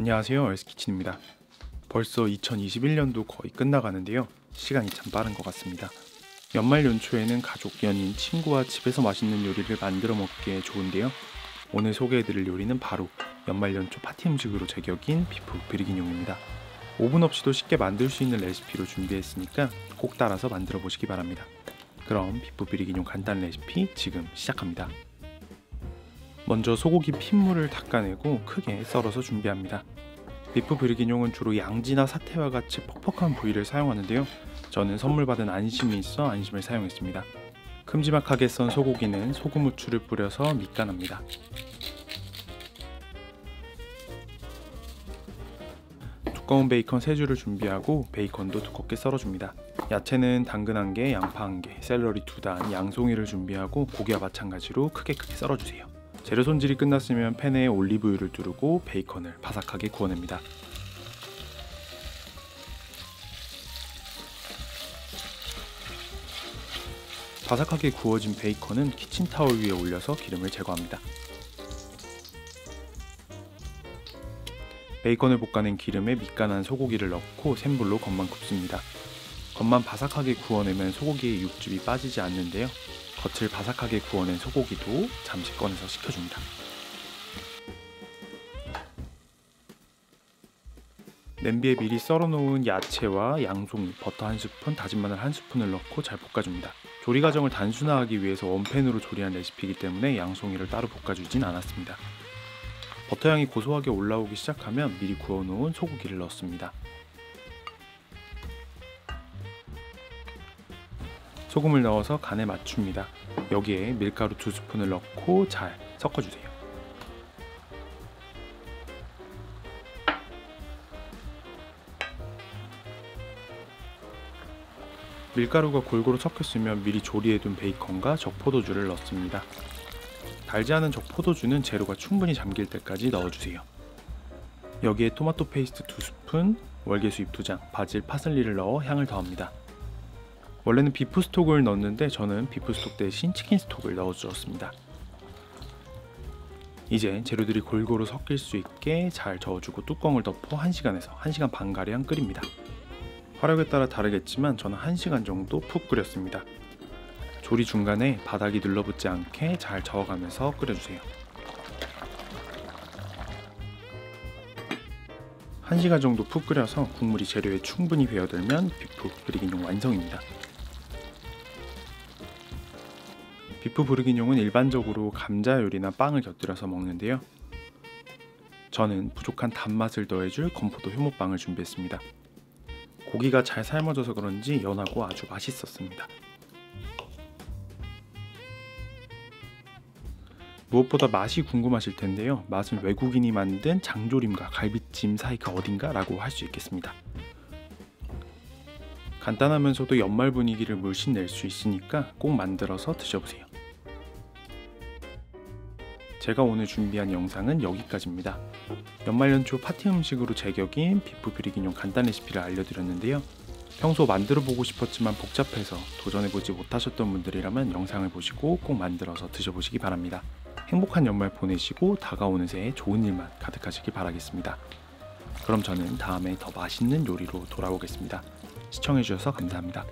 안녕하세요, 에스키친입니다. 벌써 2021년도 거의 끝나가는데요. 시간이 참 빠른 것 같습니다. 연말 연초에는 가족, 연인, 친구와 집에서 맛있는 요리를 만들어 먹기에 좋은데요. 오늘 소개해드릴 요리는 바로 연말 연초 파티 음식으로 제격인 비프 브리기뇽입니다. 오븐 없이도 쉽게 만들 수 있는 레시피로 준비했으니까 꼭 따라서 만들어 보시기 바랍니다. 그럼 비프 브리기뇽 간단 레시피 지금 시작합니다. 먼저 소고기 핏물을 닦아내고 크게 썰어서 준비합니다. 비프 브리기뇽은 주로 양지나 사태와 같이 퍽퍽한 부위를 사용하는데요. 저는 선물 받은 안심이 있어 안심을 사용했습니다. 큼지막하게 썬 소고기는 소금 후추를 뿌려서 밑간합니다. 두꺼운 베이컨 3줄을 준비하고 베이컨도 두껍게 썰어줍니다. 야채는 당근 1개, 양파 1개, 샐러리 2단, 양송이를 준비하고 고기와 마찬가지로 크게 썰어주세요. 재료 손질이 끝났으면 팬에 올리브유를 두르고 베이컨을 바삭하게 구워냅니다. 바삭하게 구워진 베이컨은 키친타올 위에 올려서 기름을 제거합니다. 베이컨을 볶아낸 기름에 밑간한 소고기를 넣고 센 불로 겉만 굽습니다. 겉만 바삭하게 구워내면 소고기의 육즙이 빠지지 않는데요. 겉을 바삭하게 구워낸 소고기도 잠시 꺼내서 식혀줍니다. 냄비에 미리 썰어놓은 야채와 양송이, 버터 1스푼, 다진 마늘 1스푼을 넣고 잘 볶아줍니다. 조리 과정을 단순화하기 위해서 원팬으로 조리한 레시피이기 때문에 양송이를 따로 볶아주진 않았습니다. 버터향이 고소하게 올라오기 시작하면 미리 구워놓은 소고기를 넣습니다. 소금을 넣어서 간에 맞춥니다. 여기에 밀가루 2스푼을 넣고 잘 섞어주세요. 밀가루가 골고루 섞였으면 미리 조리해둔 베이컨과 적포도주를 넣습니다. 달지 않은 적포도주는 재료가 충분히 잠길 때까지 넣어주세요. 여기에 토마토 페이스트 2스푼, 월계수잎 2장, 바질, 파슬리를 넣어 향을 더합니다. 원래는 비프 스톡을 넣었는데 저는 비프 스톡 대신 치킨 스톡을 넣어주었습니다. 이제 재료들이 골고루 섞일 수 있게 잘 저어주고 뚜껑을 덮어 1시간에서 1시간 반가량 끓입니다. 화력에 따라 다르겠지만 저는 1시간 정도 푹 끓였습니다. 조리 중간에 바닥이 눌러붙지 않게 잘 저어가면서 끓여주세요. 1시간 정도 푹 끓여서 국물이 재료에 충분히 배어들면 비프 브리기뇽 완성입니다. 비프 브리기뇽은 일반적으로 감자 요리나 빵을 곁들여서 먹는데요. 저는 부족한 단맛을 더해줄 건포도 효모빵을 준비했습니다. 고기가 잘 삶아져서 그런지 연하고 아주 맛있었습니다. 무엇보다 맛이 궁금하실 텐데요. 맛은 외국인이 만든 장조림과 갈비찜 사이 그 어딘가 라고 할 수 있겠습니다. 간단하면서도 연말 분위기를 물씬 낼 수 있으니까 꼭 만들어서 드셔보세요. 제가 오늘 준비한 영상은 여기까지입니다. 연말 연초 파티 음식으로 제격인 비프 브리기뇽 간단 레시피를 알려드렸는데요. 평소 만들어보고 싶었지만 복잡해서 도전해보지 못하셨던 분들이라면 영상을 보시고 꼭 만들어서 드셔보시기 바랍니다. 행복한 연말 보내시고 다가오는 새해 좋은 일만 가득하시길 바라겠습니다. 그럼 저는 다음에 더 맛있는 요리로 돌아오겠습니다. 시청해주셔서 감사합니다.